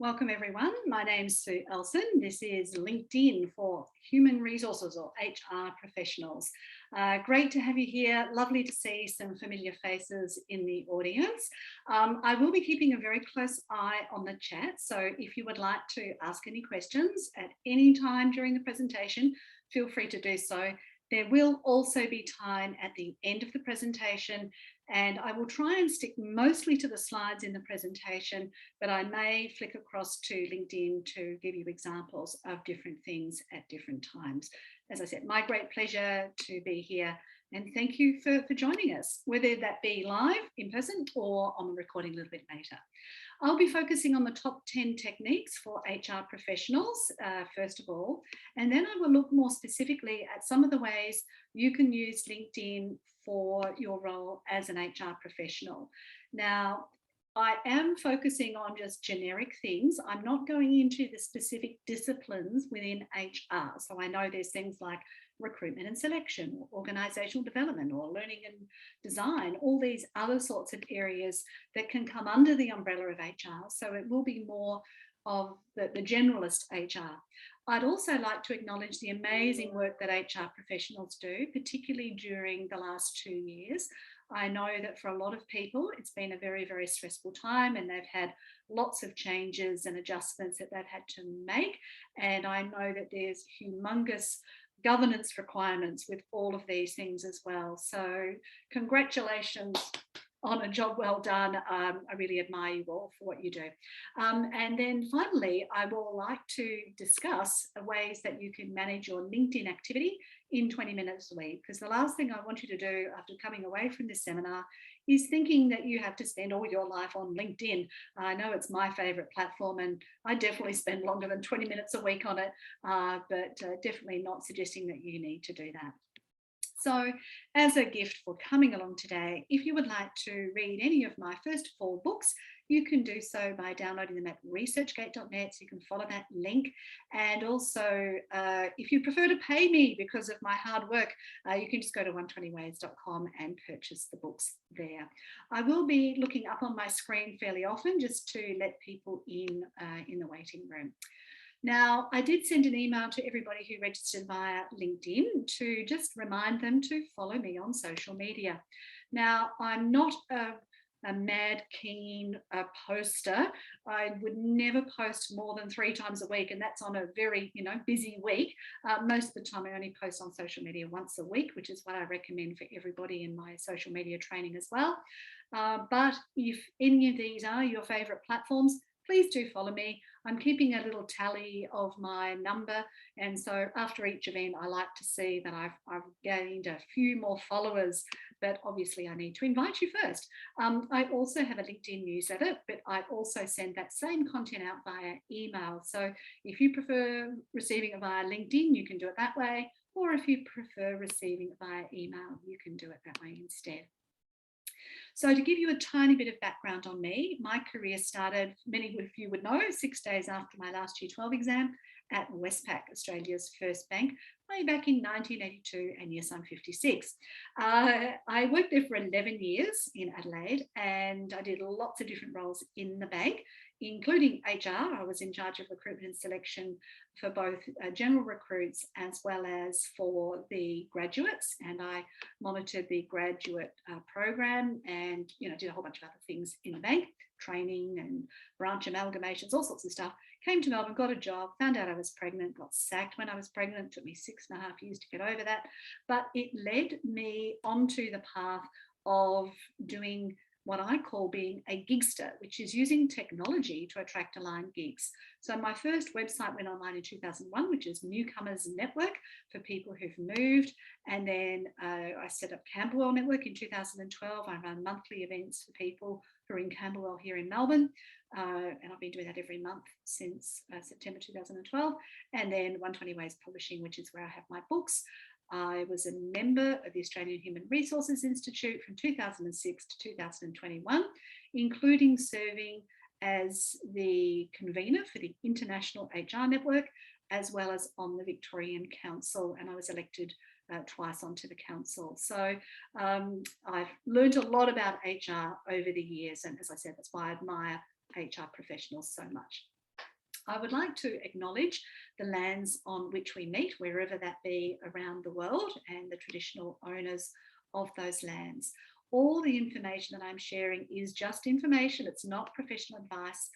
Welcome everyone. My name's Sue Elson. This is LinkedIn for Human Resources or HR professionals. Great to have you here. Lovely to see some familiar faces in the audience. I will be keeping a very close eye on the chat. So if you would like to ask any questions at any time during the presentation, feel free to do so. There will also be time at the end of the presentation, and I will try and stick mostly to the slides in the presentation, but I may flick across to LinkedIn to give you examples of different things at different times. As I said, my great pleasure to be here, and thank you for joining us, whether that be live in person or on the recording a little bit later. I'll be focusing on the top 10 techniques for HR professionals, first of all, and then I will look more specifically at some of the ways you can use LinkedIn for your role as an HR professional. Now, I am focusing on just generic things. I'm not going into the specific disciplines within HR. So I know there's things like recruitment and selection, or organisational development, or learning and design, all these other sorts of areas that can come under the umbrella of HR. So it will be more of the generalist HR. I'd also like to acknowledge the amazing work that HR professionals do, particularly during the last 2 years. I know that for a lot of people, it's been a very, very stressful time, and they've had lots of changes and adjustments that they've had to make. And I know that there's humongous governance requirements with all of these things as well. So congratulations on a job well done. I really admire you all for what you do. And then finally, I would like to discuss ways that you can manage your LinkedIn activity in 20 minutes a week, because the last thing I want you to do after coming away from this seminar is thinking that you have to spend all your life on LinkedIn. I know it's my favorite platform, and I definitely spend longer than 20 minutes a week on it, but definitely not suggesting that you need to do that. So as a gift for coming along today, if you would like to read any of my first 4 books, you can do so by downloading them at researchgate.net, so you can follow that link. And also, if you prefer to pay me because of my hard work, you can just go to 120ways.com and purchase the books there. I will be looking up on my screen fairly often just to let people in the waiting room. Now, I did send an email to everybody who registered via LinkedIn to just remind them to follow me on social media. Now, I'm not a mad keen poster. I would never post more than 3 times a week, and that's on a very busy week. Most of the time I only post on social media once a week, which is what I recommend for everybody in my social media training as well. But if any of these are your favorite platforms, please do follow me. I'm keeping a little tally of my number, and so after each event I like to see that I've gained a few more followers, but obviously I need to invite you first. I also have a LinkedIn newsletter, but I also send that same content out via email. So if you prefer receiving it via LinkedIn, you can do it that way, or if you prefer receiving it via email, you can do it that way instead. So to give you a tiny bit of background on me, my career started, many of you would know, 6 days after my last Year 12 exam at Westpac, Australia's first bank, way back in 1982, and yes, I'm 56. I worked there for 11 years in Adelaide, and I did lots of different roles in the bank, including HR. I was in charge of recruitment and selection for both general recruits as well as for the graduates, and I monitored the graduate program, and did a whole bunch of other things in the bank, training and branch amalgamations, all sorts of stuff. Came to Melbourne, got a job, found out I was pregnant, got sacked when I was pregnant. It took me 6.5 years to get over that, but it led me onto the path of doing what I call being a gigster, which is using technology to attract aligned gigs. So my first website went online in 2001, which is Newcomers Network for people who've moved. And then I set up Camberwell Network in 2012. I run monthly events for people who are in Camberwell here in Melbourne. And I've been doing that every month since September 2012. And then 120 Ways Publishing, which is where I have my books. I was a member of the Australian Human Resources Institute from 2006 to 2021, including serving as the convener for the International HR Network, as well as on the Victorian Council, and I was elected twice onto the council. So I've learned a lot about HR over the years, and as I said, that's why I admire HR professionals so much. I would like to acknowledge the lands on which we meet, wherever that be around the world, and the traditional owners of those lands. All the information that I'm sharing is just information. It's not professional advice.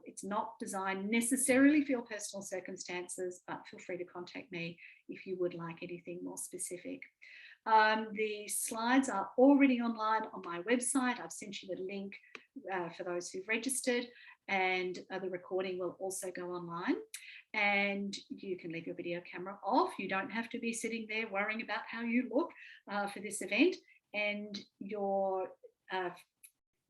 It's not designed necessarily for your personal circumstances, but feel free to contact me if you would like anything more specific. The slides are already online on my website. I've sent you the link for those who've registered, and the recording will also go online. And you can leave your video camera off. You don't have to be sitting there worrying about how you look for this event, and your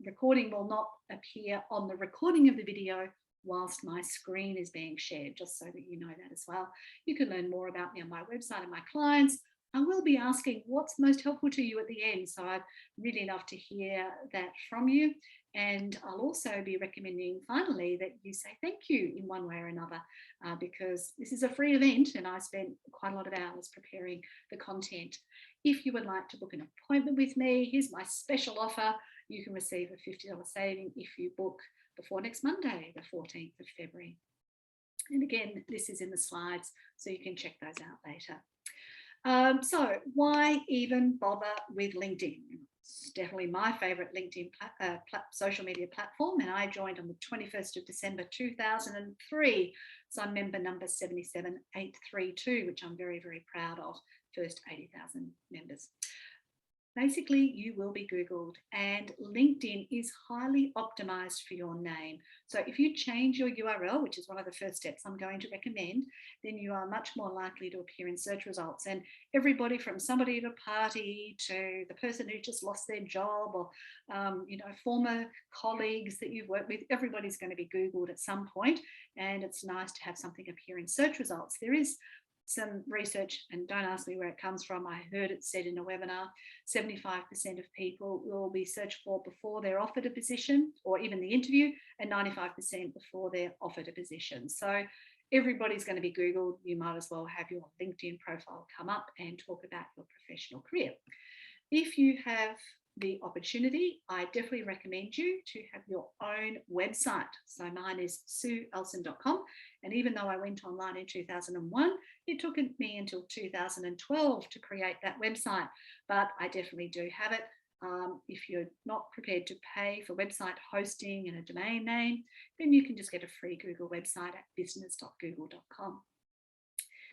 recording will not appear on the recording of the video whilst my screen is being shared, just so that you know that as well. You can learn more about me on my website and my clients. I will be asking what's most helpful to you at the end, so I'd really love to hear that from you. And I'll also be recommending finally that you say thank you in one way or another, because this is a free event and I spent quite a lot of hours preparing the content. If you would like to book an appointment with me, here's my special offer. You can receive a $50 saving if you book before next Monday, the 14th of February. And again, this is in the slides, so you can check those out later. So why even bother with LinkedIn? It's definitely my favorite LinkedIn social media platform, and I joined on the 21st of December 2003. So I'm member number 77832, which I'm very, very proud of. First 80,000 members. Basically, you will be Googled, and LinkedIn is highly optimized for your name. So if you change your URL, which is one of the first steps I'm going to recommend, then you are much more likely to appear in search results. And everybody from somebody at a party to the person who just lost their job, or former colleagues that you've worked with, everybody's going to be Googled at some point, and it's nice to have something appear in search results. There is some research, and don't ask me where it comes from. I heard it said in a webinar, 75% of people will be searched for before they're offered a position or even the interview, and 95% before they're offered a position. So everybody's going to be Googled. You might as well have your LinkedIn profile come up and talk about your professional career. If you have the opportunity, I definitely recommend you to have your own website. So mine is sueelson.com. And even though I went online in 2001, it took me until 2012 to create that website, but I definitely do have it. If you're not prepared to pay for website hosting and a domain name, then you can just get a free Google website at business.google.com.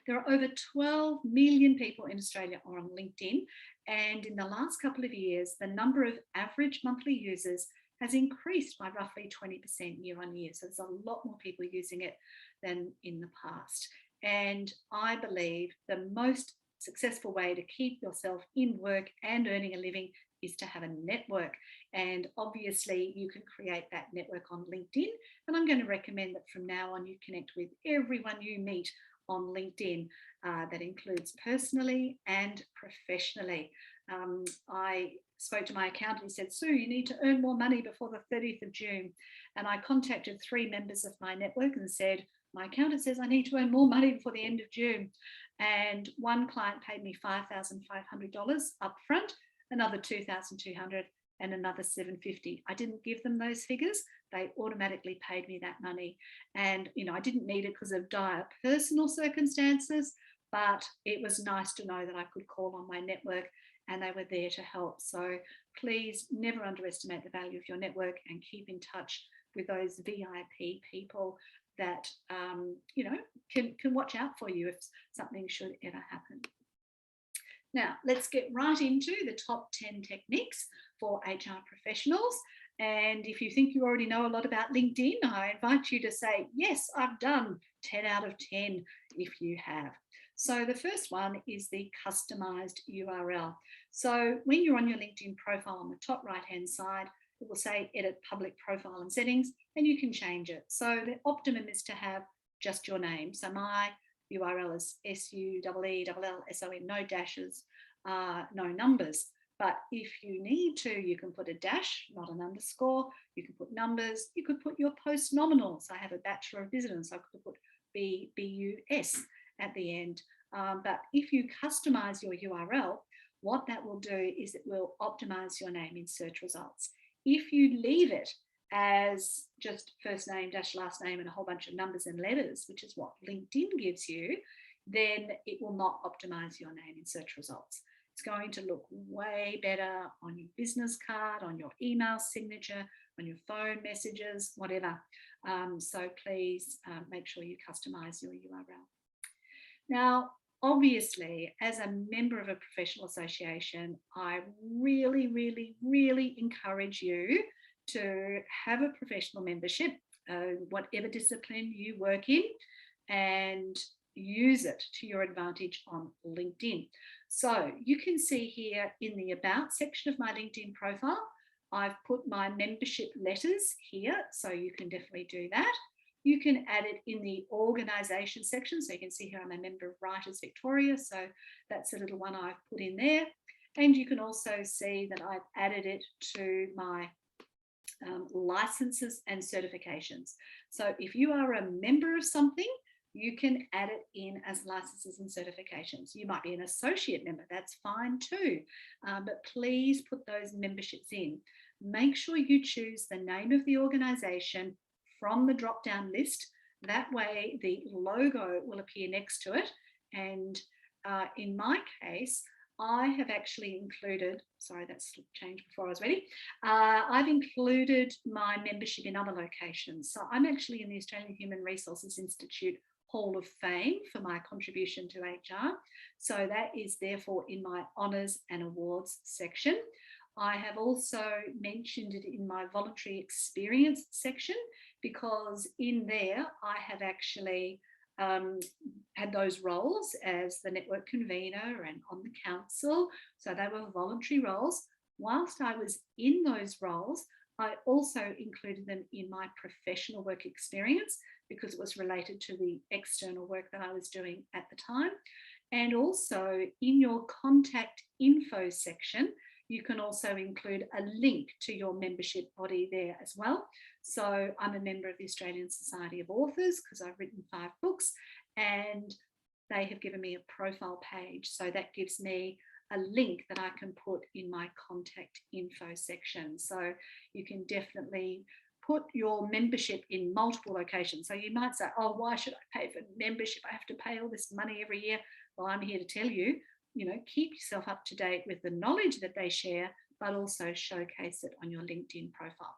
There are over 12 million people in Australia on LinkedIn, and in the last couple of years, the number of average monthly users has increased by roughly 20% year on year. So there's a lot more people using it than in the past. And I believe the most successful way to keep yourself in work and earning a living is to have a network. And obviously you can create that network on LinkedIn. And I'm going to recommend that from now on you connect with everyone you meet on LinkedIn. That includes personally and professionally. I spoke to my accountant. He said, Sue, you need to earn more money before the 30th of June. And I contacted 3 members of my network and said, my accountant says I need to earn more money before the end of June. And one client paid me $5,500 upfront, another $2,200, and another $750. I didn't give them those figures. They automatically paid me that money. And, I didn't need it because of dire personal circumstances, but it was nice to know that I could call on my network and they were there to help. So please never underestimate the value of your network and keep in touch with those VIP people that, can watch out for you if something should ever happen. Now, let's get right into the top 10 techniques for HR professionals. And if you think you already know a lot about LinkedIn, I invite you to say, yes, I've done 10 out of 10 if you have. So the first one is the customized URL. So when you're on your LinkedIn profile on the top right-hand side, it will say edit public profile and settings, and you can change it. So the optimum is to have just your name. So my URL is SUEELLSON, no dashes, no numbers. But if you need to, you can put a dash, not an underscore. You can put numbers. You could put your post-nominals. I have a Bachelor of Business. I could put BUS at the end. But if you customize your URL, what that will do is it will optimize your name in search results. If you leave it as just first name dash last name and a whole bunch of numbers and letters, which is what LinkedIn gives you, then it will not optimize your name in search results. It's going to look way better on your business card, on your email signature, on your phone messages, whatever. So please make sure you customize your URL. Now, obviously, as a member of a professional association, I really, really, really encourage you to have a professional membership, whatever discipline you work in, and use it to your advantage on LinkedIn. So you can see here in the About section of my LinkedIn profile, I've put my membership letters here, so you can definitely do that. You can add it in the organisation section. So you can see here I'm a member of Writers Victoria. So that's a little one I've put in there. And you can also see that I've added it to my licenses and certifications. So if you are a member of something, you can add it in as licenses and certifications. You might be an associate member, that's fine too. But please put those memberships in. Make sure you choose the name of the organisation from the drop-down list. That way the logo will appear next to it. And in my case, I have actually included, sorry, that's changed before I was ready. I've included my membership in other locations. So I'm actually in the Australian Human Resources Institute Hall of Fame for my contribution to HR. So that is therefore in my honours and awards section. I have also mentioned it in my voluntary experience section because in there I have actually had those roles as the network convener and on the council. So they were voluntary roles. Whilst I was in those roles, I also included them in my professional work experience because it was related to the external work that I was doing at the time. And also in your contact info section, you can also include a link to your membership body there as well. So I'm a member of the Australian Society of Authors because I've written 5 books and they have given me a profile page. So that gives me a link that I can put in my contact info section. So you can definitely put your membership in multiple locations. So you might say, oh, why should I pay for membership? I have to pay all this money every year. Well, I'm here to tell you, keep yourself up to date with the knowledge that they share, but also showcase it on your LinkedIn profile.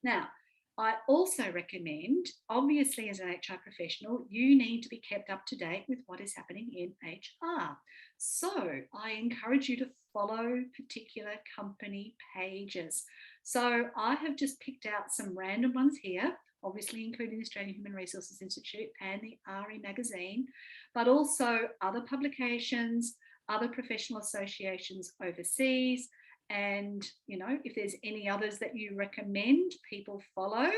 Now, I also recommend, obviously as an HR professional, you need to be kept up to date with what is happening in HR. So I encourage you to follow particular company pages. So I have just picked out some random ones here, obviously including the Australian Human Resources Institute and the RE magazine, but also other publications, other professional associations overseas. And, if there's any others that you recommend people follow,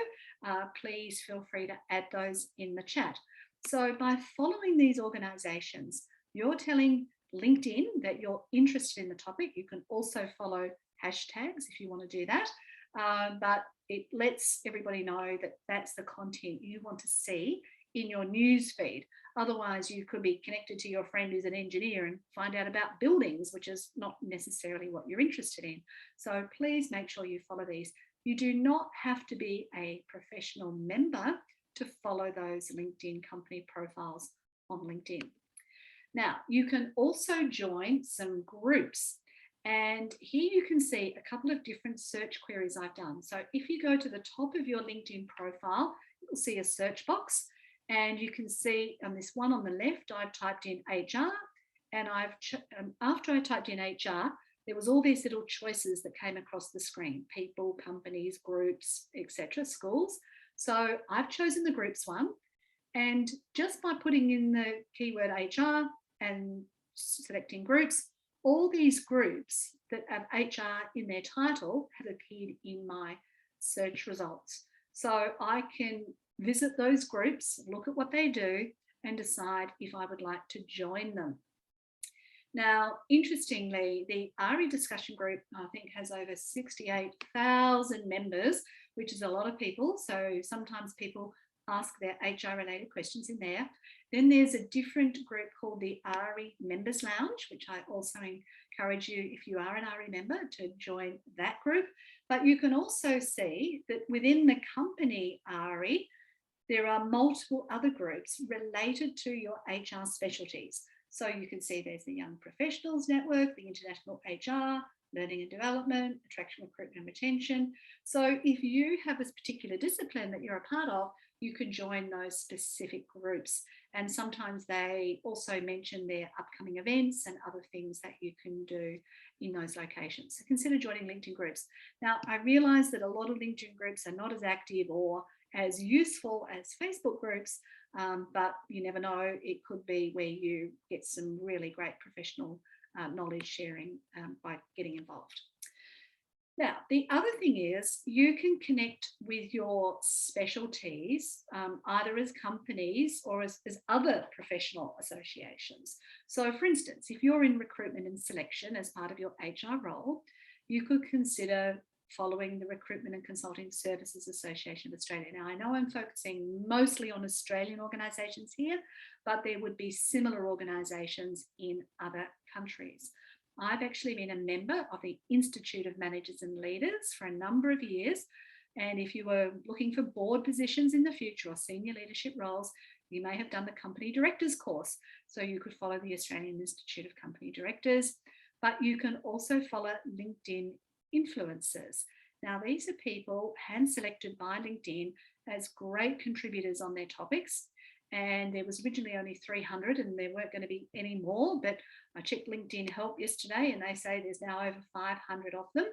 please feel free to add those in the chat. So by following these organisations, you're telling LinkedIn that you're interested in the topic. You can also follow hashtags if you want to do that. But it lets everybody know that that's the content you want to see in your news feed. Otherwise, you could be connected to your friend who's an engineer and find out about buildings, which is not necessarily what you're interested in. So please make sure you follow these. You do not have to be a professional member to follow those LinkedIn company profiles on LinkedIn. Now, you can also join some groups. And here you can see a couple of different search queries I've done. So if you go to the top of your LinkedIn profile, you'll see a search box. And you can see on this one on the left, I've typed in HR, and after I typed in HR, there was all these little choices that came across the screen: people, companies, groups, etc., schools. So I've chosen the groups one, and just by putting in the keyword HR and selecting groups, all these groups that have HR in their title have appeared in my search results. So I can visit those groups, look at what they do, and decide if I would like to join them. Now, interestingly, the RE discussion group, I think, has over 68,000 members, which is a lot of people. So sometimes people ask their HR related questions in there. Then there's a different group called the RE Members Lounge, which I also encourage you, if you are an RE member, to join that group. But you can also see that within the company RE, there are multiple other groups related to your HR specialties. So you can see there's the Young Professionals Network, the International HR, Learning and Development, Attraction, Recruitment and Retention. So if you have a particular discipline that you're a part of, you can join those specific groups. And sometimes they also mention their upcoming events and other things that you can do in those locations. So consider joining LinkedIn groups. Now, I realize that a lot of LinkedIn groups are not as active or as useful as Facebook groups, but you never know, it could be where you get some really great professional knowledge sharing by getting involved. Now, the other thing is you can connect with your specialties either as companies or as other professional associations. So for instance, if you're in recruitment and selection as part of your HR role, you could consider following the Recruitment and Consulting Services Association of Australia. Now, I know I'm focusing mostly on Australian organisations here, but there would be similar organisations in other countries. I've actually been a member of the Institute of Managers and Leaders for a number of years. And if you were looking for board positions in the future or senior leadership roles, you may have done the Company Directors course. So you could follow the Australian Institute of Company Directors, but you can also follow LinkedIn influencers. Now, these are people hand-selected by LinkedIn as great contributors on their topics. And there was originally only 300 and there weren't going to be any more, but I checked LinkedIn Help yesterday and they say there's now over 500 of them.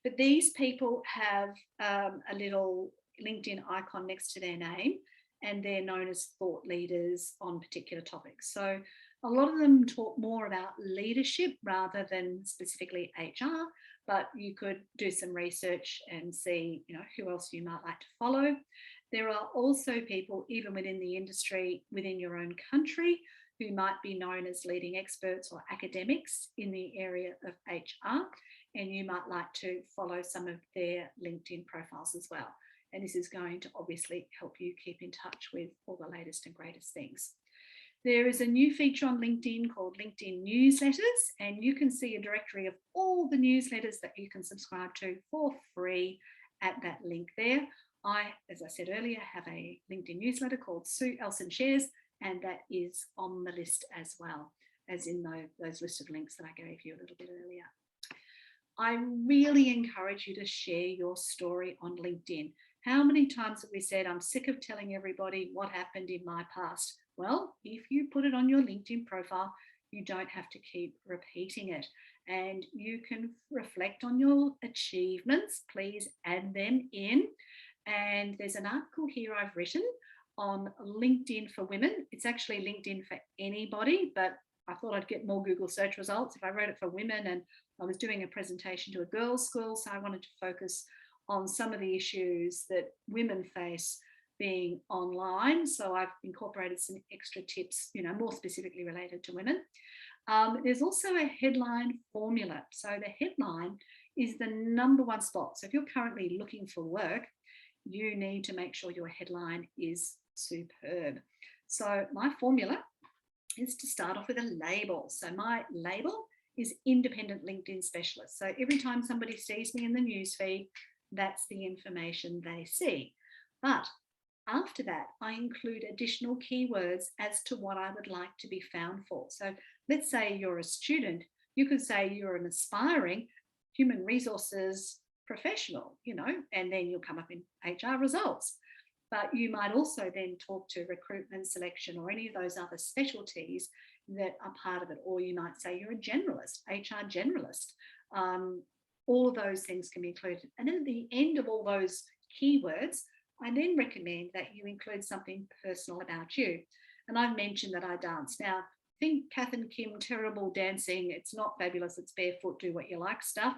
But these people have a little LinkedIn icon next to their name and they're known as thought leaders on particular topics. So a lot of them talk more about leadership rather than specifically HR, but you could do some research and see, who else you might like to follow. There are also people, even within the industry, within your own country, who might be known as leading experts or academics in the area of HR, and you might like to follow some of their LinkedIn profiles as well. And this is going to obviously help you keep in touch with all the latest and greatest things. There is a new feature on LinkedIn called LinkedIn Newsletters, and you can see a directory of all the newsletters that you can subscribe to for free at that link there. I, as I said earlier, have a LinkedIn newsletter called Sue Elson Shares, and that is on the list as well, as in those list of links that I gave you a little bit earlier. I really encourage you to share your story on LinkedIn. How many times have we said, I'm sick of telling everybody what happened in my past? Well, if you put it on your LinkedIn profile, you don't have to keep repeating it. And you can reflect on your achievements. Please add them in. And there's an article here I've written on LinkedIn for women. It's actually LinkedIn for anybody, but I thought I'd get more Google search results if I wrote it for women. And I was doing a presentation to a girls' school, so I wanted to focus on some of the issues that women face being online. So I've incorporated some extra tips, more specifically related to women. There's also a headline formula. So the headline is the #1 spot. So if you're currently looking for work, you need to make sure your headline is superb. So my formula is to start off with a label. So my label is Independent LinkedIn Specialist. So every time somebody sees me in the newsfeed, that's the information they see. But after that, I include additional keywords as to what I would like to be found for. So let's say you're a student, you could say you're an aspiring human resources professional, and then you'll come up in HR results. But you might also then talk to recruitment, selection, or any of those other specialties that are part of it. Or you might say you're a generalist, HR generalist. All of those things can be included. And then at the end of all those keywords, I then recommend that you include something personal about you. And I've mentioned that I dance. Now, think Kath and Kim, terrible dancing. It's not fabulous. It's barefoot, do what you like stuff.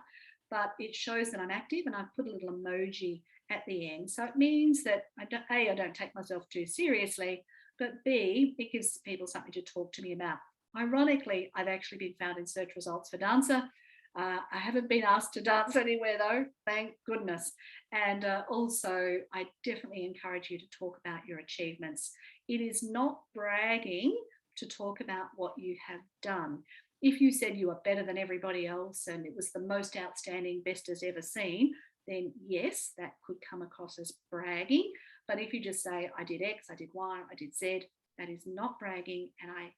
But it shows that I'm active, and I've put a little emoji at the end. So it means that I don't take myself too seriously, but B, it gives people something to talk to me about. Ironically, I've actually been found in search results for dancer. I haven't been asked to dance anywhere though, thank goodness. And also, I definitely encourage you to talk about your achievements. It is not bragging to talk about what you have done. If you said you are better than everybody else and it was the most outstanding, best as ever seen, then yes, that could come across as bragging. But if you just say, I did X, I did Y, I did Z, that is not bragging. And I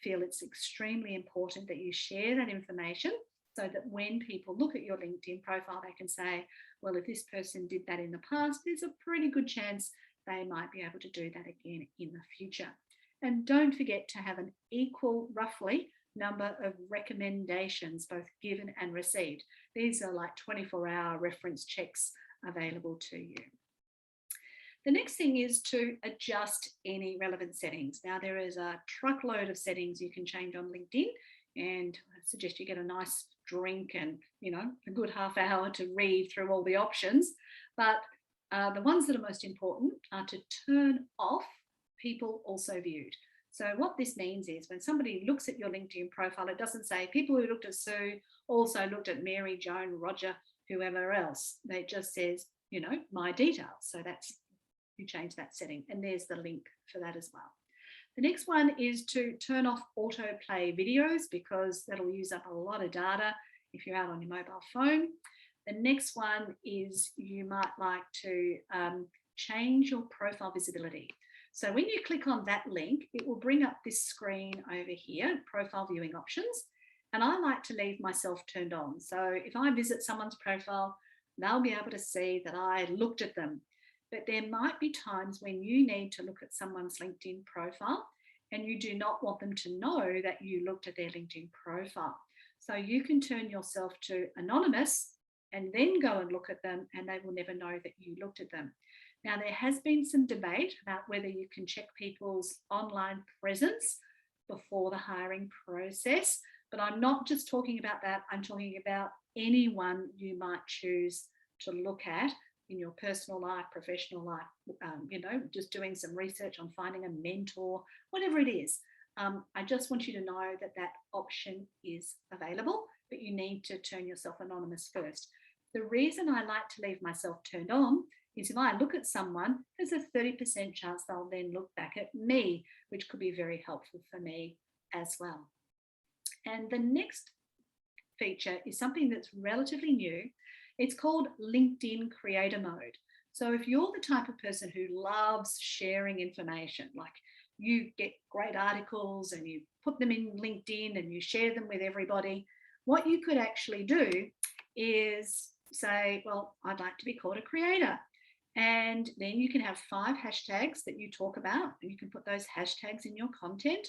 feel it's extremely important that you share that information so that when people look at your LinkedIn profile, they can say, well, if this person did that in the past, there's a pretty good chance they might be able to do that again in the future. And don't forget to have an equal, roughly, number of recommendations, both given and received. These are like 24-hour reference checks available to you. The next thing is to adjust any relevant settings. Now, there is a truckload of settings you can change on LinkedIn, and I suggest you get a nice drink and, a good half hour to read through all the options. But the ones that are most important are to turn off people also viewed. So what this means is when somebody looks at your LinkedIn profile, it doesn't say people who looked at Sue also looked at Mary, Joan, Roger, whoever else. It just says, my details. So you change that setting, and there's the link for that as well. The next one is to turn off autoplay videos because that'll use up a lot of data if you're out on your mobile phone. The next one is you might like to change your profile visibility. So when you click on that link, it will bring up this screen over here, profile viewing options. And I like to leave myself turned on. So if I visit someone's profile, they'll be able to see that I looked at them. But there might be times when you need to look at someone's LinkedIn profile and you do not want them to know that you looked at their LinkedIn profile. So you can turn yourself to anonymous and then go and look at them, and they will never know that you looked at them. Now, there has been some debate about whether you can check people's online presence before the hiring process, but I'm not just talking about that. I'm talking about anyone you might choose to look at in your personal life, professional life, just doing some research on finding a mentor, whatever it is. I just want you to know that that option is available, but you need to turn yourself anonymous first. The reason I like to leave myself turned on is if I look at someone, there's a 30% chance they'll then look back at me, which could be very helpful for me as well. And the next feature is something that's relatively new. It's called LinkedIn Creator Mode. So if you're the type of person who loves sharing information, like you get great articles and you put them in LinkedIn and you share them with everybody, what you could actually do is say, well, I'd like to be called a creator. And then you can have 5 hashtags that you talk about, and you can put those hashtags in your content.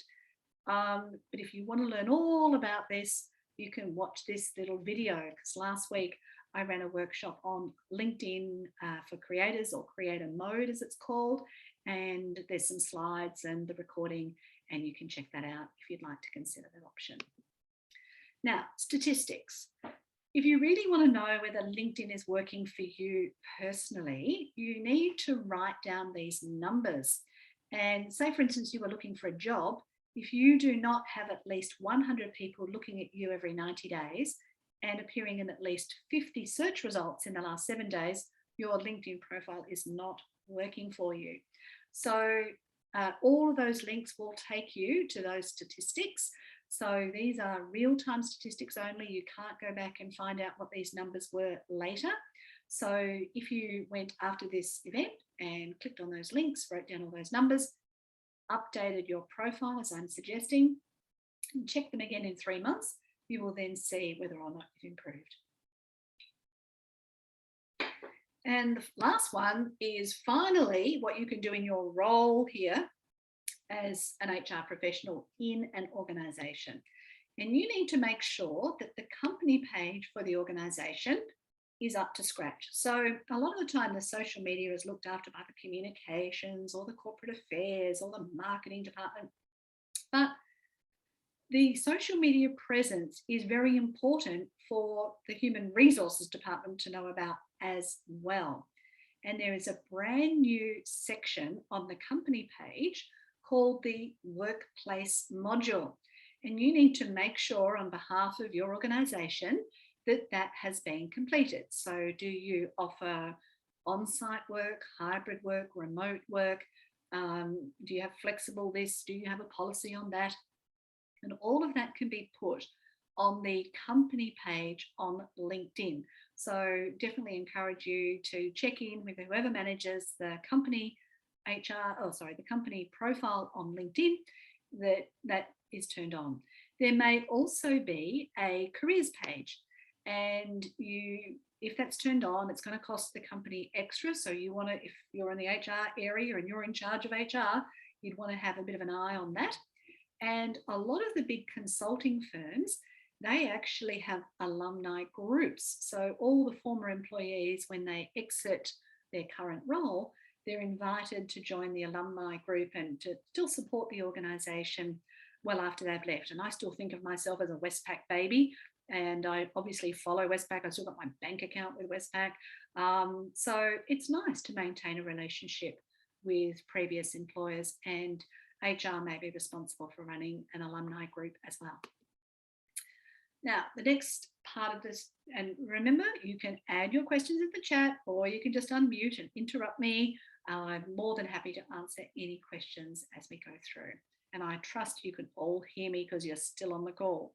But if you want to learn all about this, you can watch this little video, because last week I ran a workshop on LinkedIn for creators, or creator mode as it's called. And there's some slides and the recording, and you can check that out if you'd like to consider that option. Now, statistics. If you really want to know whether LinkedIn is working for you personally, you need to write down these numbers. And say, for instance, you were looking for a job. If you do not have at least 100 people looking at you every 90 days and appearing in at least 50 search results in the last 7 days, your LinkedIn profile is not working for you. So all of those links will take you to those statistics. So these are real-time statistics only. You can't go back and find out what these numbers were later. So if you went after this event and clicked on those links, wrote down all those numbers, updated your profile as I'm suggesting, and check them again in 3 months, you will then see whether or not you've improved. And the last one is finally what you can do in your role here as an HR professional in an organisation. And you need to make sure that the company page for the organisation is up to scratch. So a lot of the time the social media is looked after by the communications or the corporate affairs or the marketing department. But the social media presence is very important for the human resources department to know about as well. And there is a brand new section on the company page called the workplace module. And you need to make sure on behalf of your organisation that that has been completed. So do you offer on-site work, hybrid work, remote work? Do you have flexible this? Do you have a policy on that? And all of that can be put on the company page on LinkedIn. So definitely encourage you to check in with whoever manages the company the company profile on LinkedIn that is turned on. There may also be a careers page, and if that's turned on, it's going to cost the company extra. So you want to, if you're in the HR area and you're in charge of HR, you'd want to have a bit of an eye on that. And a lot of the big consulting firms, they actually have alumni groups. So all the former employees, when they exit their current role, they're invited to join the alumni group and to still support the organisation well after they've left. And I still think of myself as a Westpac baby, and I obviously follow Westpac. I've still got my bank account with Westpac. So it's nice to maintain a relationship with previous employers, and HR may be responsible for running an alumni group as well. Now, the next part of this, and remember, you can add your questions in the chat, or you can just unmute and interrupt me. I'm more than happy to answer any questions as we go through. And I trust you can all hear me because you're still on the call.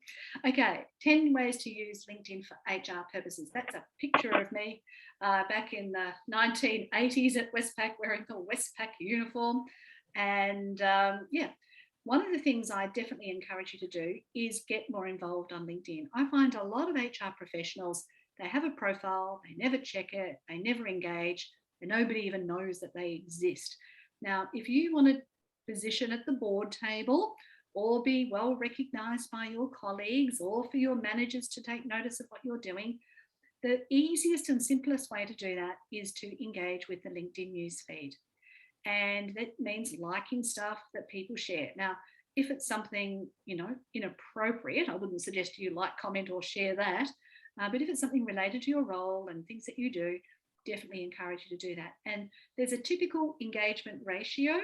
Okay, 10 ways to use LinkedIn for HR purposes. That's a picture of me back in the 1980s at Westpac, wearing the Westpac uniform. And yeah, one of the things I definitely encourage you to do is get more involved on LinkedIn. I find a lot of HR professionals, they have a profile, they never check it, they never engage, and nobody even knows that they exist. Now, if you want to position at the board table or be well recognized by your colleagues or for your managers to take notice of what you're doing, the easiest and simplest way to do that is to engage with the LinkedIn newsfeed. And that means liking stuff that people share. Now, if it's something, inappropriate, I wouldn't suggest you like, comment, or share that. But if it's something related to your role and things that you do, definitely encourage you to do that. And there's a typical engagement ratio,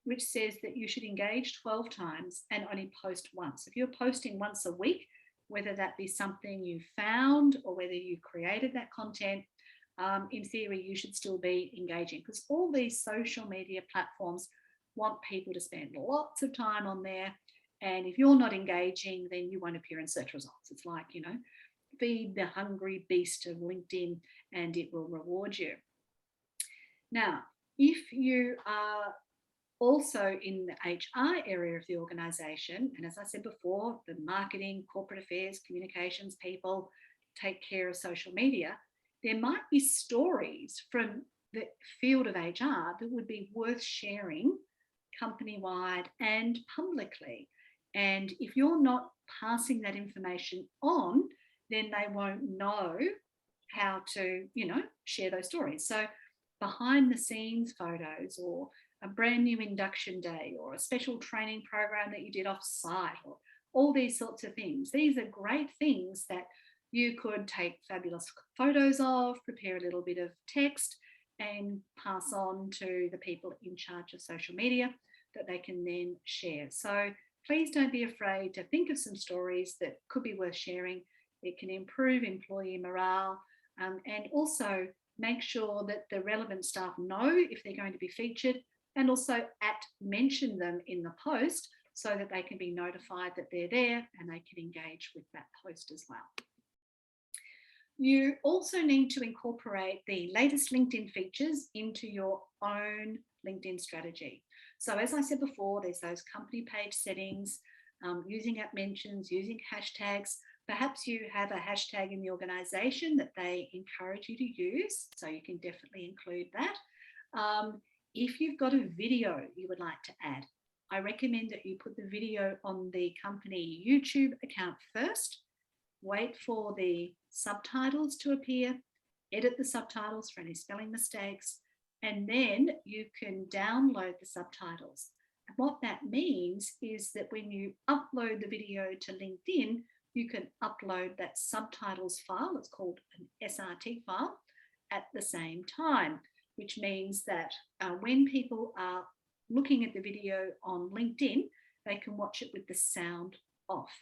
which says that you should engage 12 times and only post once. If you're posting once a week, whether that be something you found or whether you created that content, in theory, you should still be engaging, because all these social media platforms want people to spend lots of time on there. And if you're not engaging, then you won't appear in search results. It's like, feed the hungry beast of LinkedIn and it will reward you. Now, if you are also in the HR area of the organisation, and as I said before, the marketing, corporate affairs, communications people take care of social media, there might be stories from the field of HR that would be worth sharing company-wide and publicly. And if you're not passing that information on, then they won't know how to, share those stories. So behind the scenes photos, or a brand new induction day, or a special training program that you did off site, or all these sorts of things. These are great things that you could take fabulous photos of, prepare a little bit of text and pass on to the people in charge of social media that they can then share. So please don't be afraid to think of some stories that could be worth sharing. It can improve employee morale, and also make sure that the relevant staff know if they're going to be featured, and also mention them in the post so that they can be notified that they're there and they can engage with that post as well. You also need to incorporate the latest LinkedIn features into your own LinkedIn strategy. So as I said before, there's those company page settings, using @mentions, using hashtags. Perhaps you have a hashtag in the organisation that they encourage you to use, so you can definitely include that. If you've got a video you would like to add, I recommend that you put the video on the company YouTube account first, wait for the subtitles to appear, edit the subtitles for any spelling mistakes, and then you can download the subtitles. And what that means is that when you upload the video to LinkedIn, you can upload that subtitles file, it's called an SRT file, at the same time, which means that when people are looking at the video on LinkedIn, they can watch it with the sound off.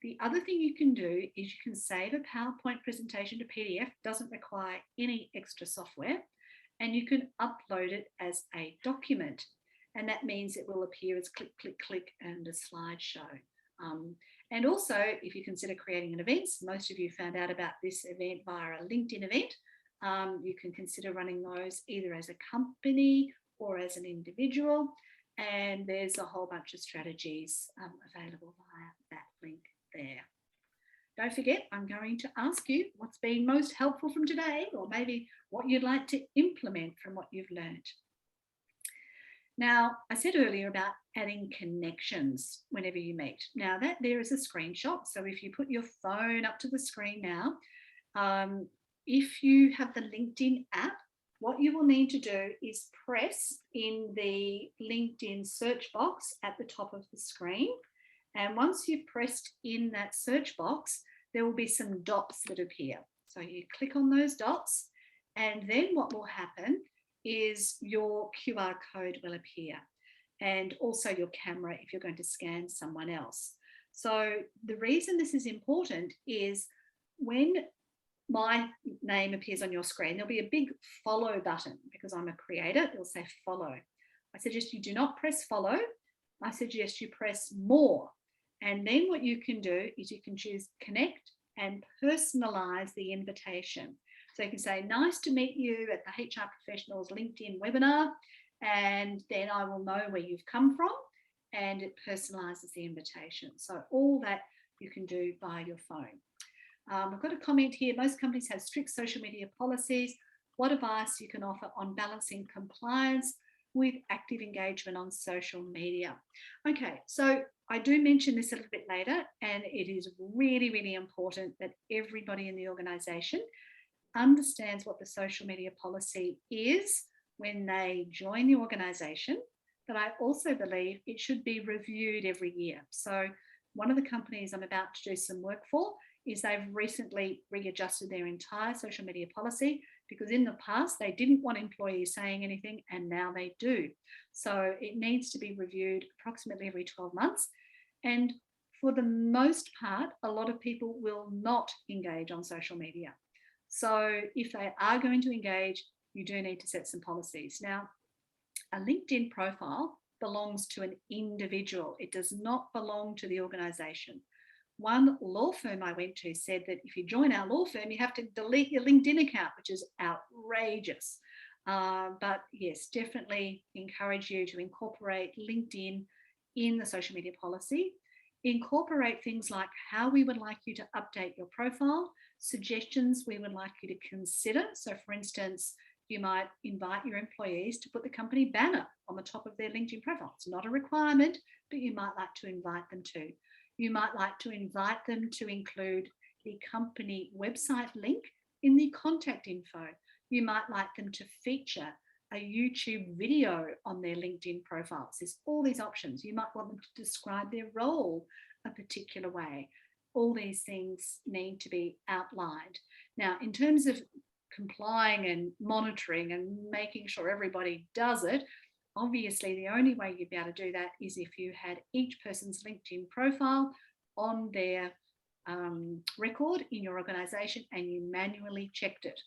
The other thing you can do is you can save a PowerPoint presentation to PDF, doesn't require any extra software, and you can upload it as a document. And that means it will appear as click, click, click and a slideshow. And also, if you consider creating an event, most of you found out about this event via a LinkedIn event. You can consider running those either as a company or as an individual. And there's a whole bunch of strategies available via that link there. Don't forget, I'm going to ask you what's been most helpful from today, or maybe what you'd like to implement from what you've learned. Now, I said earlier about adding connections whenever you meet. Now, that there is a screenshot. So if you put your phone up to the screen now, if you have the LinkedIn app, what you will need to do is press in the LinkedIn search box at the top of the screen. And once you've pressed in that search box, there will be some dots that appear. So you click on those dots, and then what will happen is your QR code will appear, and also your camera if you're going to scan someone else. So the reason this is important is when my name appears on your screen, there'll be a big follow button because I'm a creator. It'll say follow. I suggest you do not press follow. I suggest you press more. And then what you can do is you can choose connect and personalize the invitation. So you can say, nice to meet you at the HR Professionals LinkedIn webinar, and then I will know where you've come from, and it personalizes the invitation. So all that you can do via your phone. I've got a comment here. Most companies have strict social media policies. What advice you can offer on balancing compliance with active engagement on social media? Okay, so I do mention this a little bit later, and it is really, really important that everybody in the organisation understands what the social media policy is when they join the organisation. But I also believe it should be reviewed every year. So one of the companies I'm about to do some work for is they've recently readjusted their entire social media policy, because in the past they didn't want employees saying anything, and now they do. So it needs to be reviewed approximately every 12 months. And for the most part, a lot of people will not engage on social media. So if they are going to engage, you do need to set some policies. Now, a LinkedIn profile belongs to an individual. It does not belong to the organisation. One law firm I went to said that if you join our law firm, you have to delete your LinkedIn account, which is outrageous. But yes, definitely encourage you to incorporate LinkedIn in the social media policy. Incorporate things like how we would like you to update your profile, suggestions we would like you to consider. So for instance, you might invite your employees to put the company banner on the top of their LinkedIn profile. It's not a requirement, but you might like to invite them to. You might like to invite them to include the company website link in the contact info. You might like them to feature a YouTube video on their LinkedIn profiles. There's all these options. You might want them to describe their role a particular way. All these things need to be outlined. Now, in terms of complying and monitoring and making sure everybody does it, obviously the only way you'd be able to do that is if you had each person's LinkedIn profile on their record in your organisation and you manually checked it.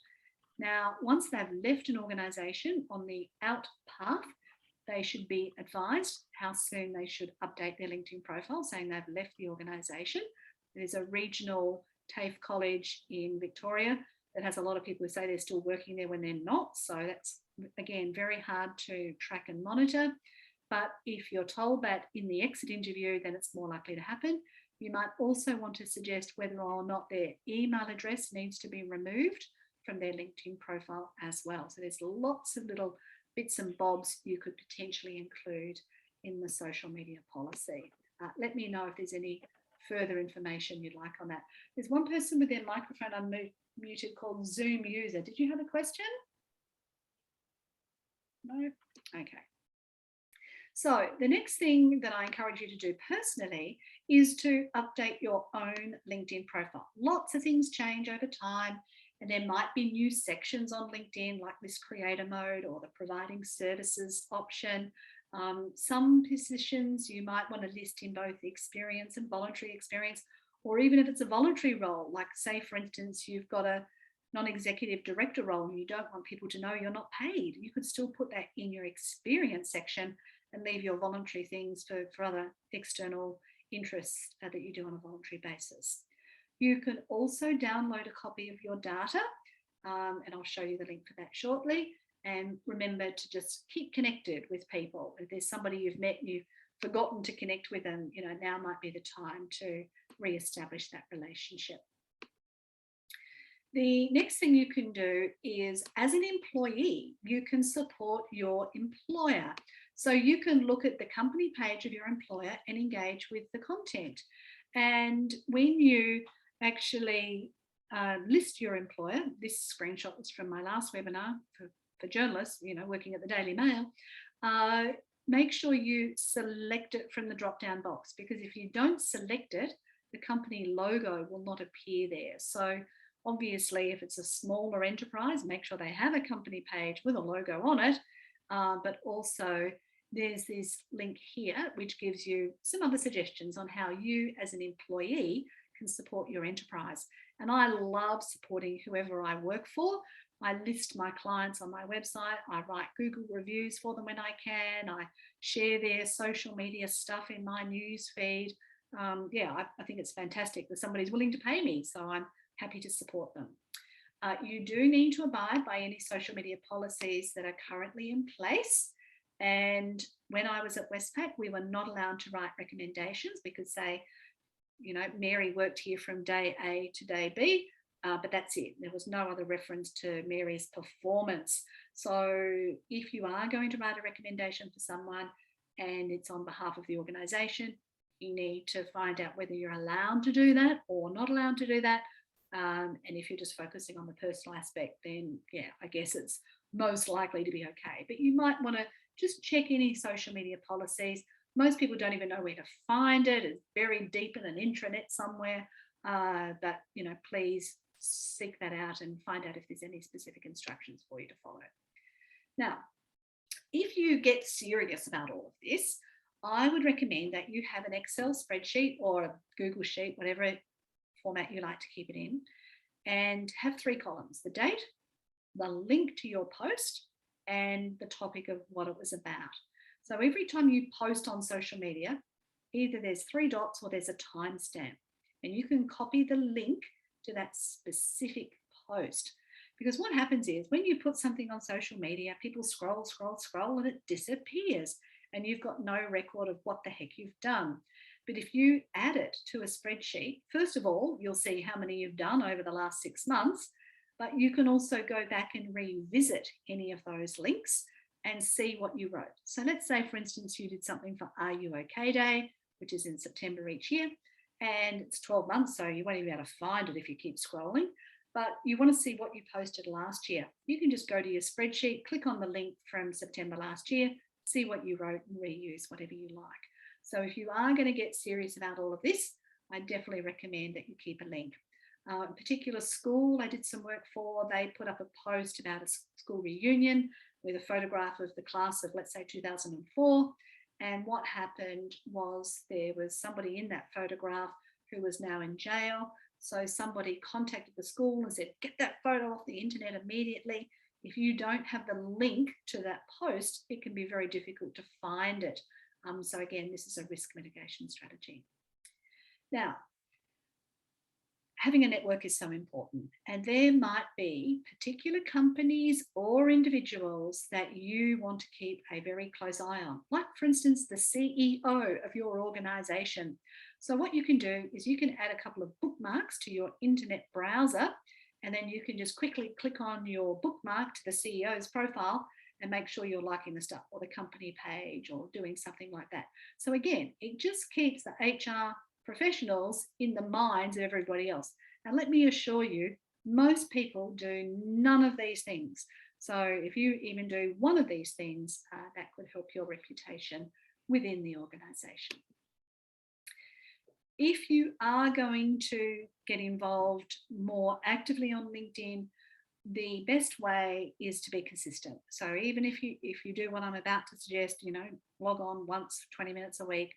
Now, once they've left an organisation on the out path, they should be advised how soon they should update their LinkedIn profile, saying they've left the organisation. There's a regional TAFE college in Victoria that has a lot of people who say they're still working there when they're not. So that's, again, very hard to track and monitor. But if you're told that in the exit interview, then it's more likely to happen. You might also want to suggest whether or not their email address needs to be removed from their LinkedIn profile as well. So there's lots of little bits and bobs you could potentially include in the social media policy. Let me know if there's any further information you'd like on that. There's one person with their microphone unmuted called Zoom user. Did you have a question? No? Okay. So the next thing that I encourage you to do personally is to update your own LinkedIn profile. Lots of things change over time, and there might be new sections on LinkedIn like this creator mode or the providing services option. Some positions you might want to list in both experience and voluntary experience, or even if it's a voluntary role, like say for instance, you've got a non-executive director role and you don't want people to know you're not paid, you could still put that in your experience section and leave your voluntary things for other external interests that you do on a voluntary basis. You can also download a copy of your data, and I'll show you the link for that shortly. And remember to just keep connected with people. If there's somebody you've met and you've forgotten to connect with them, now might be the time to re-establish that relationship. The next thing you can do is, as an employee, you can support your employer. So you can look at the company page of your employer and engage with the content. And when you actually list your employer, this screenshot was from my last webinar for journalists, working at the Daily Mail, make sure you select it from the drop-down box, because if you don't select it, the company logo will not appear there. So obviously, if it's a smaller enterprise, make sure they have a company page with a logo on it, but also there's this link here which gives you some other suggestions on how you as an employee can support your enterprise. And I love supporting whoever I work for. I list my clients on my website. I write Google reviews for them when I can. I share their social media stuff in my news feed. I think it's fantastic that somebody's willing to pay me, so I'm happy to support them. You do need to abide by any social media policies that are currently in place. And when I was at Westpac, we were not allowed to write recommendations because Mary worked here from day A to day B, but that's it. There was no other reference to Mary's performance. So if you are going to write a recommendation for someone and it's on behalf of the organisation, you need to find out whether you're allowed to do that or not allowed to do that. And if you're just focusing on the personal aspect, then I guess it's most likely to be okay. But you might want to just check any social media policies. Most people don't even know where to find it. It's buried deep in an intranet somewhere. But please seek that out and find out if there's any specific instructions for you to follow. Now, if you get serious about all of this, I would recommend that you have an Excel spreadsheet or a Google Sheet, whatever format you like to keep it in, and have 3 columns: the date, the link to your post, and the topic of what it was about. So every time you post on social media, either there's 3 dots or there's a timestamp, and you can copy the link to that specific post. Because what happens is when you put something on social media, people scroll, and it disappears, and you've got no record of what the heck you've done. But if you add it to a spreadsheet, first of all, you'll see how many you've done over the last 6 months, but you can also go back and revisit any of those links and see what you wrote. So let's say, for instance, you did something for Are You OK Day, which is in September each year, and it's 12 months, so you won't even be able to find it if you keep scrolling, but you want to see what you posted last year. You can just go to your spreadsheet, click on the link from September last year, see what you wrote and reuse whatever you like. So if you are going to get serious about all of this, I definitely recommend that you keep a link. A particular school I did some work for, they put up a post about a school reunion with a photograph of the class of, let's say, 2004. And what happened was there was somebody in that photograph who was now in jail. So somebody contacted the school and said, get that photo off the internet immediately. If you don't have the link to that post, it can be very difficult to find it. So again, this is a risk mitigation strategy. Now, having a network is so important, and there might be particular companies or individuals that you want to keep a very close eye on, like for instance, the CEO of your organization. So what you can do is you can add a couple of bookmarks to your internet browser, and then you can just quickly click on your bookmark to the CEO's profile and make sure you're liking the stuff, or the company page, or doing something like that. So again, it just keeps the HR professionals in the minds of everybody else. And let me assure you, most people do none of these things. So if you even do one of these things, that could help your reputation within the organization. If you are going to get involved more actively on LinkedIn, the best way is to be consistent. So even if you do what I'm about to suggest, log on once, 20 minutes a week,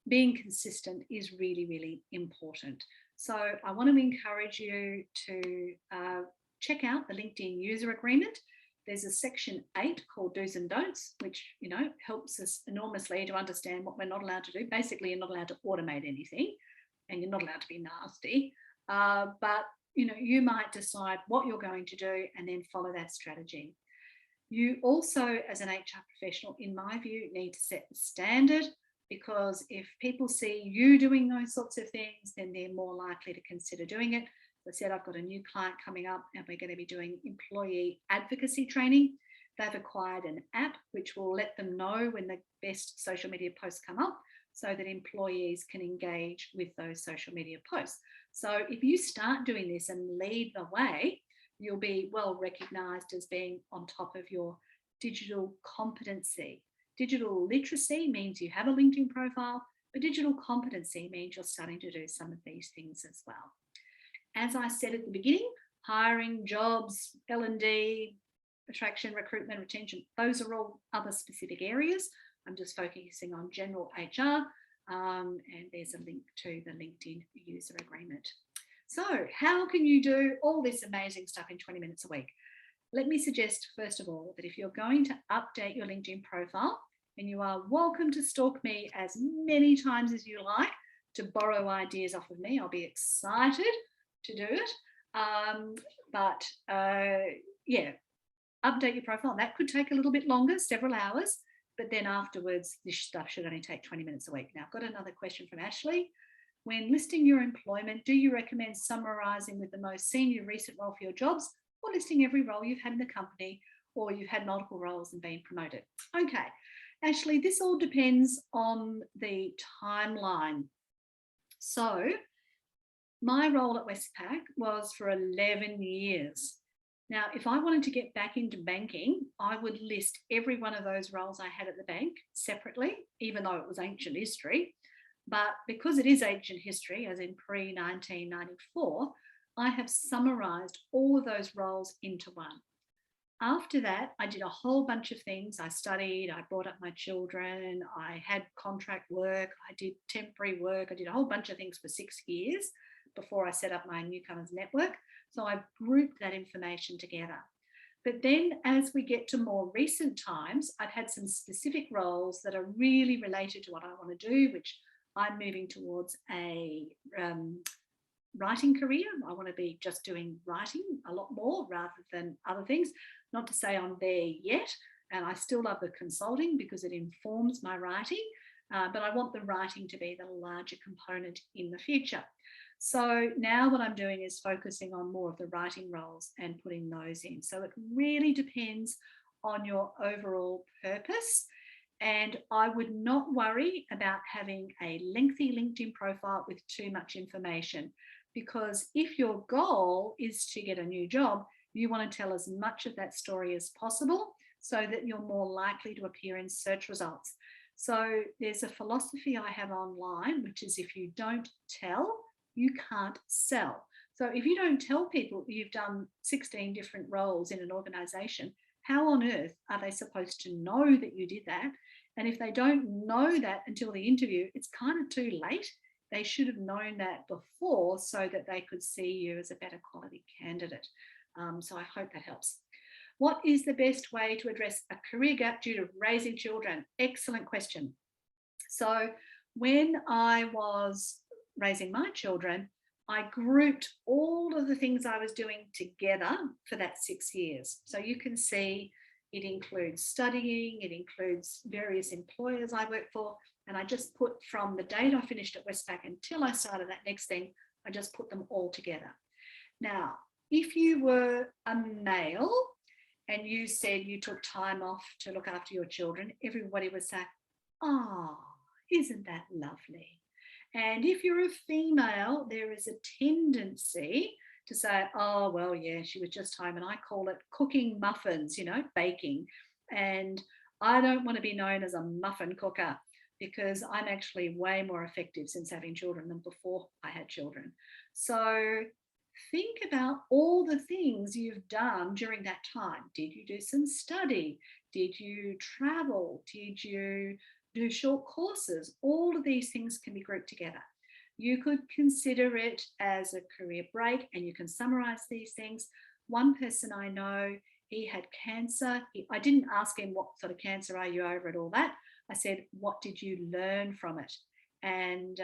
being consistent is really, really important. So I want to encourage you to check out the LinkedIn user agreement. there's a section 8 called do's and don'ts, which, you know, helps us enormously to understand what we're not allowed to do. Basically, you're not allowed to automate anything and you're not allowed to be nasty. But, you know, you might decide what you're going to do and then follow that strategy. You also, as an HR professional, in my view, need to set the standard, because if people see you doing those sorts of things, then they're more likely to consider doing it. As I said, I've got a new client coming up and we're going to be doing employee advocacy training. They've acquired an app which will let them know when the best social media posts come up so that employees can engage with those social media posts. So if you start doing this and lead the way, you'll be well recognised as being on top of your digital competency. Digital literacy means you have a LinkedIn profile, but digital competency means you're starting to do some of these things as well. As I said at the beginning, hiring, jobs, L&D, attraction, recruitment, retention, those are all other specific areas. I'm just focusing on general HR, and there's a link to the LinkedIn user agreement. So how can you do all this amazing stuff in 20 minutes a week? Let me suggest, first of all, that if you're going to update your LinkedIn profile, and you are welcome to stalk me as many times as you like to borrow ideas off of me, I'll be excited to do it. Yeah, update your profile. That could take a little bit longer, several hours, but then afterwards, this stuff should only take 20 minutes a week. Now, I've got another question from Ashley. When listing your employment, do you recommend summarising with the most senior recent role for your jobs, or listing every role you've had in the company, or you've had multiple roles and been promoted? Okay, Ashley, this all depends on the timeline. So my role at Westpac was for 11 years. Now, if I wanted to get back into banking, I would list every one of those roles I had at the bank separately, even though it was ancient history. But because it is ancient history, as in pre-1994, I have summarised all of those roles into one. After that, I did a whole bunch of things. I studied, I brought up my children, I had contract work, I did temporary work, I did a whole bunch of things for 6 years before I set up my Newcomers Network. So I grouped that information together. But then as we get to more recent times, I've had some specific roles that are really related to what I want to do, which I'm moving towards a writing career. I want to be just doing writing a lot more rather than other things. Not to say I'm there yet, and I still love the consulting because it informs my writing, but I want the writing to be the larger component in the future. So now what I'm doing is focusing on more of the writing roles and putting those in. So it really depends on your overall purpose. And I would not worry about having a lengthy LinkedIn profile with too much information, because if your goal is to get a new job, you want to tell as much of that story as possible so that you're more likely to appear in search results. So there's a philosophy I have online, which is if you don't tell, you can't sell. So if you don't tell people you've done 16 different roles in an organization, how on earth are they supposed to know that you did that? And if they don't know that until the interview, it's kind of too late. They should have known that before so that they could see you as a better quality candidate. So I hope that helps. What is the best way to address a career gap due to raising children? Excellent question. So when I was raising my children, I grouped all of the things I was doing together for that 6 years. So you can see it includes studying, it includes various employers I worked for, and I just put from the date I finished at Westpac until I started that next thing, I just put them all together. Now, if you were a male and you said you took time off to look after your children, everybody would say, "Oh, isn't that lovely?" And if you're a female, there is a tendency to say, "Oh, well, yeah, she was just home." And I call it cooking muffins, you know, baking. And I don't want to be known as a muffin cooker, because I'm actually way more effective since having children than before I had children. So think about all the things you've done during that time. Did you do some study? Did you travel? Did you do short courses? All of these things can be grouped together. You could consider it as a career break, and you can summarize these things. One person I know, He had cancer. I didn't ask him what sort of cancer are you over and all that. I said, what did you learn from it? And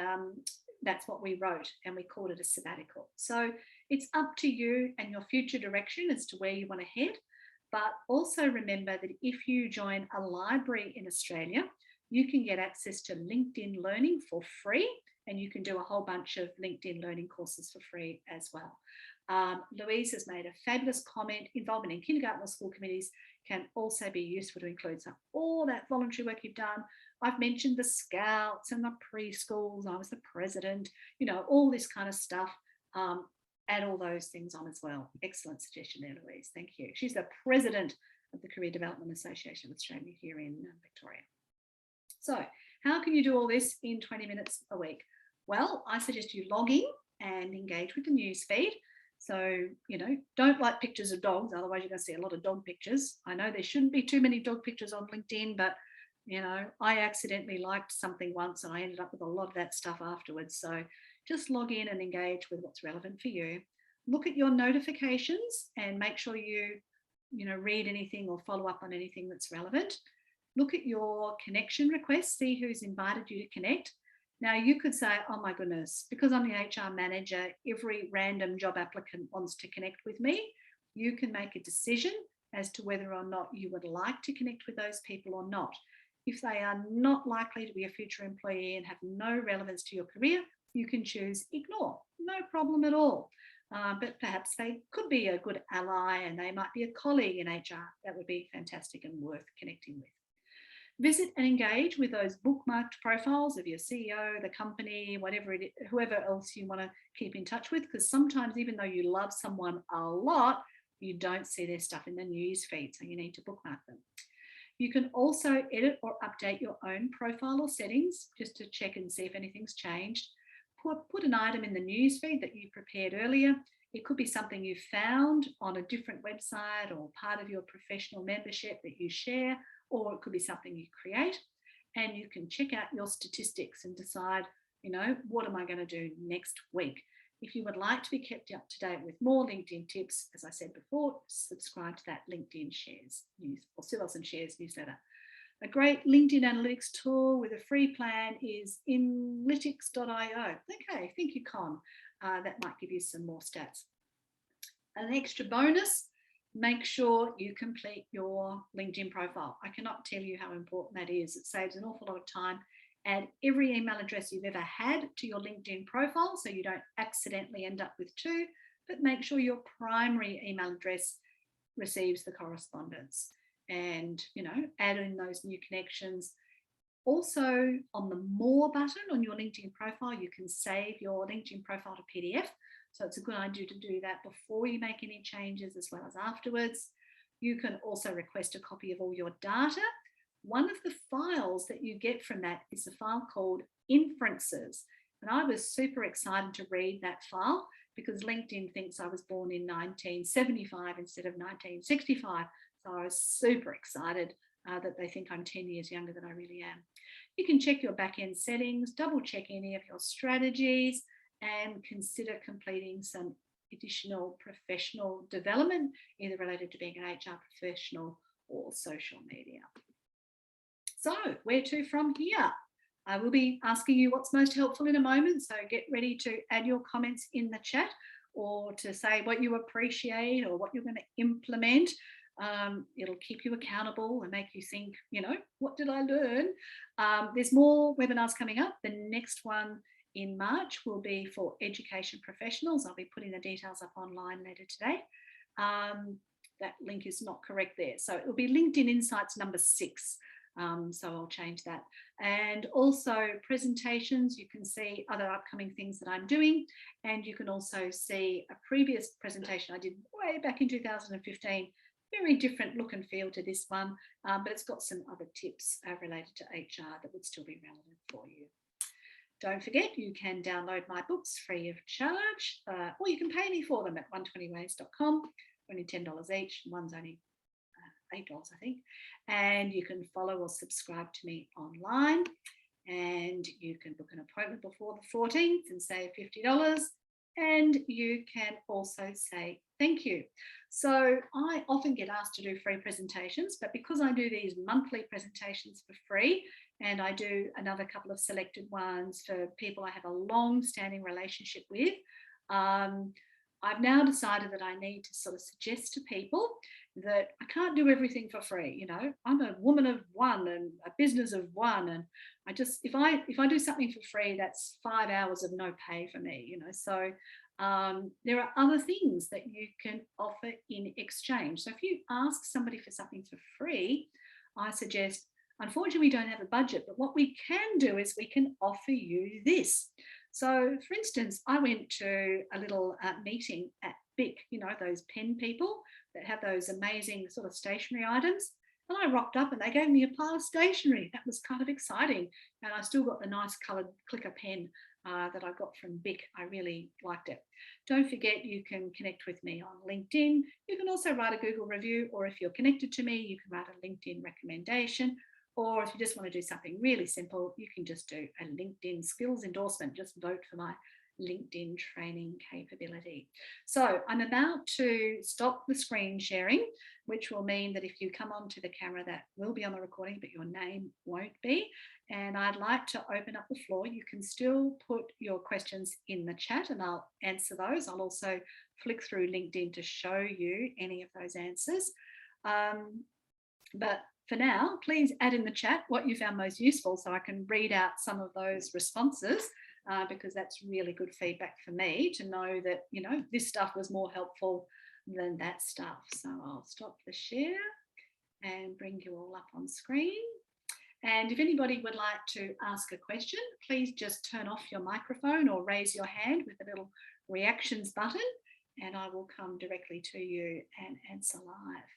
that's what we wrote, and we called it a sabbatical. So it's up to you and your future direction as to where you want to head. But also remember that if you join a library in Australia, you can get access to LinkedIn Learning for free, and you can do a whole bunch of LinkedIn Learning courses for free as well. Louise has made a fabulous comment. Involvement in kindergarten or school committees can also be useful to include. So all that voluntary work you've done, I've mentioned the Scouts and the preschools, I was the president, you know, all this kind of stuff. Add all those things on as well. Excellent suggestion there, Louise. Thank you. She's the president of the Career Development Association of Australia here in Victoria. So how can you do all this in 20 minutes a week? Well, I suggest you log in and engage with the news feed. So, you know, don't like pictures of dogs, otherwise you're going to see a lot of dog pictures. I know there shouldn't be too many dog pictures on LinkedIn, but, you know, I accidentally liked something once and I ended up with a lot of that stuff afterwards. So just log in and engage with what's relevant for you. Look at your notifications and make sure you read anything or follow up on anything that's relevant. Look at your connection requests, see who's invited you to connect. Now you could say, oh my goodness, because I'm the HR manager, every random job applicant wants to connect with me. You can make a decision as to whether or not you would like to connect with those people or not. If they are not likely to be a future employee and have no relevance to your career, you can choose ignore, no problem at all. But perhaps they could be a good ally and they might be a colleague in HR. That would be fantastic and worth connecting with. Visit and engage with those bookmarked profiles of your CEO, the company, whatever it is, whoever else you want to keep in touch with, because sometimes even though you love someone a lot, you don't see their stuff in the news feed, so you need to bookmark them. You can also edit or update your own profile or settings just to check and see if anything's changed. Put an item in the news feed that you prepared earlier. It could be something you found on a different website or part of your professional membership that you share, or it could be something you create. And you can check out your statistics and decide, you know, what am I going to do next week? If you would like to be kept up to date with more LinkedIn tips, as I said before, subscribe to that LinkedIn Shares news or Sue Elson Shares newsletter. A great LinkedIn analytics tool with a free plan is Inlytics.io. Okay, thank you, Con. That might give you some more stats. An extra bonus, make sure you complete your LinkedIn profile. I cannot tell you how important that is. It saves an awful lot of time. Add every email address you've ever had to your LinkedIn profile so you don't accidentally end up with two, but make sure your primary email address receives the correspondence. And, you know, add in those new connections. Also, on the More button on your LinkedIn profile, you can save your LinkedIn profile to PDF. So it's a good idea to do that before you make any changes as well as afterwards. You can also request a copy of all your data. One of the files that you get from that is a file called Inferences. And I was super excited to read that file because LinkedIn thinks I was born in 1975 instead of 1965. So I was super excited that they think I'm 10 years younger than I really am. You can check your back-end settings, double check any of your strategies, and consider completing some additional professional development, either related to being an HR professional or social media. So where to from here? I will be asking you what's most helpful in a moment, so get ready to add your comments in the chat or to say what you appreciate or what you're going to implement. It'll keep you accountable and make you think, you know, what did I learn? There's more webinars coming up. The next one in March will be for education professionals. I'll be putting the details up online later today. That link is not correct there. So it will be LinkedIn Insights number 6. So I'll change that. And also presentations, you can see other upcoming things that I'm doing. And you can also see a previous presentation I did way back in 2015. Very different look and feel to this one, but it's got some other tips related to HR that would still be relevant for you. Don't forget, you can download my books free of charge, or you can pay me for them at 120ways.com, only $10 each. One's only $8, I think. And you can follow or subscribe to me online, and you can book an appointment before the 14th and save $50. and you can also say thank you. So I often get asked to do free presentations, but because I do these monthly presentations for free, and I do another couple of selected ones for people I have a long-standing relationship with, I've now decided that I need to sort of suggest to people that I can't do everything for free. You know, I'm a woman of one and a business of one, and I just, if I do something for free, that's 5 hours of no pay for me. You know, so there are other things that you can offer in exchange. So if you ask somebody for something for free, I suggest, unfortunately, we don't have a budget, but what we can do is we can offer you this. So, for instance, I went to a little meeting at BIC, you know, those pen people that have those amazing sort of stationery items. And I rocked up and they gave me a pile of stationery. That was kind of exciting. And I still got the nice coloured clicker pen that I got from BIC. I really liked it. Don't forget, you can connect with me on LinkedIn. You can also write a Google review, or if you're connected to me, you can write a LinkedIn recommendation. Or if you just want to do something really simple, you can just do a LinkedIn skills endorsement. Just vote for my LinkedIn training capability. So I'm about to stop the screen sharing, which will mean that if you come onto the camera, that will be on the recording, but your name won't be. And I'd like to open up the floor. You can still put your questions in the chat and I'll answer those. I'll also flick through LinkedIn to show you any of those answers. But for now, please add in the chat what you found most useful so I can read out some of those responses, because that's really good feedback for me to know that, you know, this stuff was more helpful than that stuff. So I'll stop the share and bring you all up on screen. And if anybody would like to ask a question, please just turn off your microphone or raise your hand with the little reactions button, and I will come directly to you and answer live.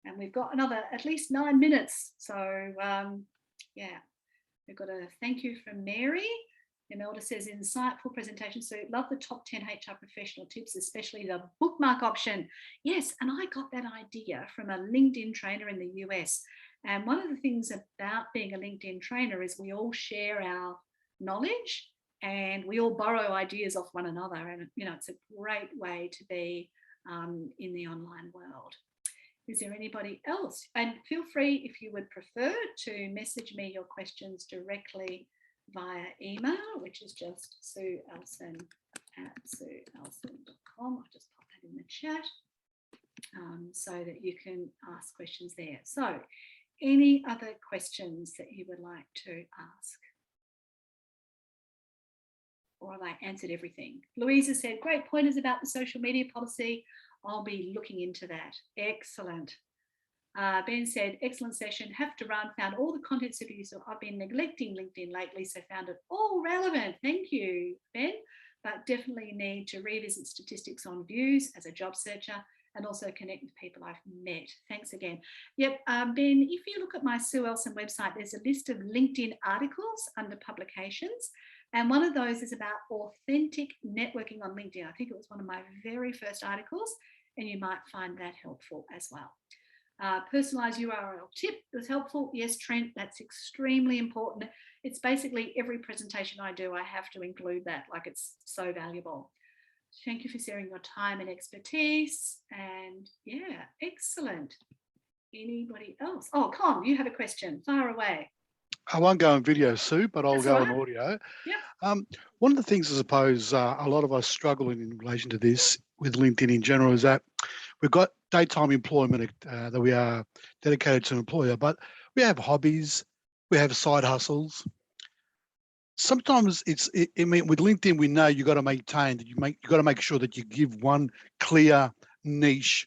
And we've got another at least 9 minutes. So yeah, we've got a thank you from Mary. Imelda says, insightful presentation. So love the top 10 HR professional tips, especially the bookmark option. Yes, and I got that idea from a LinkedIn trainer in the US. And one of the things about being a LinkedIn trainer is we all share our knowledge and we all borrow ideas off one another. And, you know, it's a great way to be in the online world. Is there anybody else? And feel free, if you would prefer, to message me your questions directly via email, which is just sueelson@sueelson.com. I'll just pop that in the chat so that you can ask questions there. So any other questions that you would like to ask? Or have I answered everything? Louisa said, great pointers about the social media policy. I'll be looking into that. Excellent. Ben said, excellent session. Have to run. Found all the content super useful. I've been neglecting LinkedIn lately, so found it all relevant. Thank you, Ben. But definitely need to revisit statistics on views as a job searcher and also connect with people I've met. Thanks again. Yep, Ben, if you look at my Sue Elson website, there's a list of LinkedIn articles under publications. And one of those is about authentic networking on LinkedIn. I think it was one of my very first articles, and you might find that helpful as well. Personalized URL tip was helpful. Yes, Trent, that's extremely important. It's basically every presentation I do, I have to include that, like it's so valuable. Thank you for sharing your time and expertise. And yeah, excellent. Anybody else? Oh, Con, you have a question. Fire away. I won't go on video, Sue, but I'll go on audio. Yeah. One of the things I suppose a lot of us struggle in relation to this with LinkedIn in general is that we've got daytime employment that we are dedicated to an employer, but we have hobbies, we have side hustles. Sometimes I mean, with LinkedIn, we know you got to maintain that you got to make sure that you give one clear niche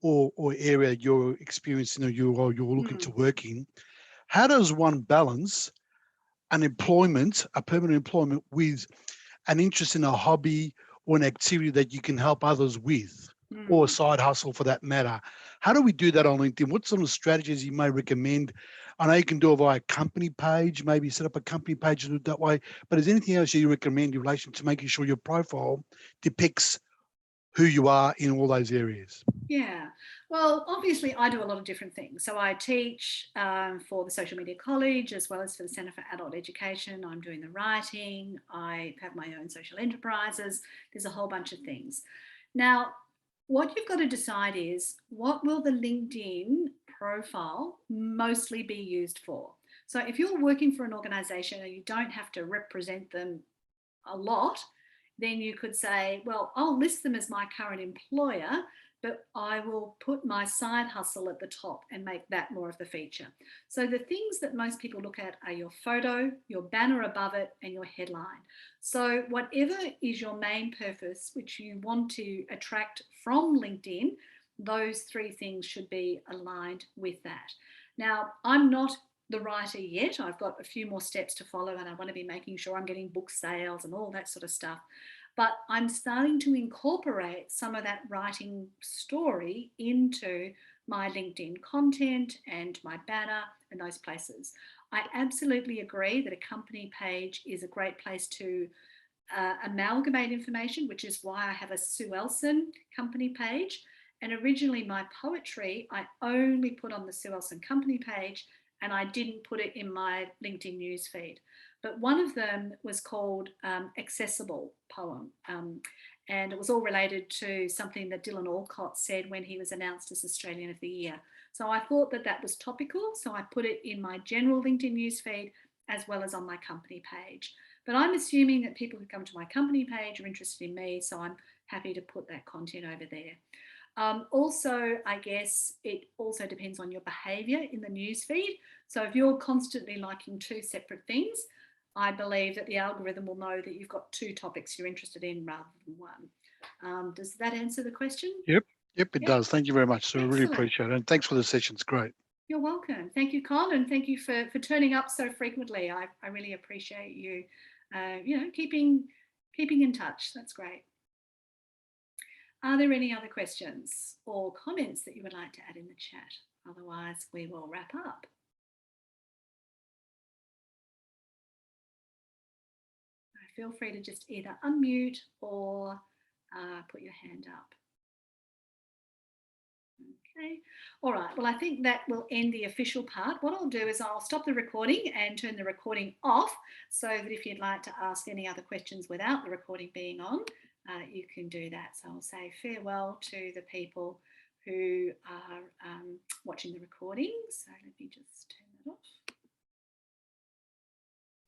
or area you're experiencing or you're looking to work in. How does one balance an employment, a permanent employment, with an interest in a hobby or an activity that you can help others with, or a side hustle for that matter? How do we do that on LinkedIn? What sort of strategies you may recommend? I know you can do it via a company page, maybe set up a company page and do it that way, but is there anything else you recommend in relation to making sure your profile depicts who you are in all those areas? Yeah, well, obviously I do a lot of different things. So I teach for the Social Media College as well as for the Centre for Adult Education. I'm doing the writing. I have my own social enterprises. There's a whole bunch of things. Now, what you've got to decide is what will the LinkedIn profile mostly be used for? So if you're working for an organisation and you don't have to represent them a lot, then you could say, well, I'll list them as my current employer, but I will put my side hustle at the top and make that more of the feature. So the things that most people look at are your photo, your banner above it, and your headline. So whatever is your main purpose, which you want to attract from LinkedIn, those three things should be aligned with that. Now, I'm not the writer yet. I've got a few more steps to follow, and I want to be making sure I'm getting book sales and all that sort of stuff. But I'm starting to incorporate some of that writing story into my LinkedIn content and my banner and those places. I absolutely agree that a company page is a great place to amalgamate information, which is why I have a Sue Elson company page. And originally my poetry, I only put on the Sue Elson company page, and I didn't put it in my LinkedIn newsfeed. But one of them was called Accessible Poem. And it was all related to something that Dylan Alcott said when he was announced as Australian of the Year. So I thought that that was topical. So I put it in my general LinkedIn newsfeed as well as on my company page. But I'm assuming that people who come to my company page are interested in me. So I'm happy to put that content over there. Also, I guess it also depends on your behaviour in the newsfeed. So if you're constantly liking two separate things, I believe that the algorithm will know that you've got two topics you're interested in rather than one. Does that answer the question? Yep, it does. Thank you very much. So I really Excellent. appreciate it. And thanks for the session. It's great. You're welcome. Thank you, Con, and thank you for turning up so frequently. I really appreciate you, keeping in touch. That's great. Are there any other questions or comments that you would like to add in the chat? Otherwise, we will wrap up. Feel free to just either unmute or put your hand up. Okay, all right, well, I think that will end the official part. What I'll do is I'll stop the recording and turn the recording off so that if you'd like to ask any other questions without the recording being on, you can do that. So I'll say farewell to the people who are watching the recording. So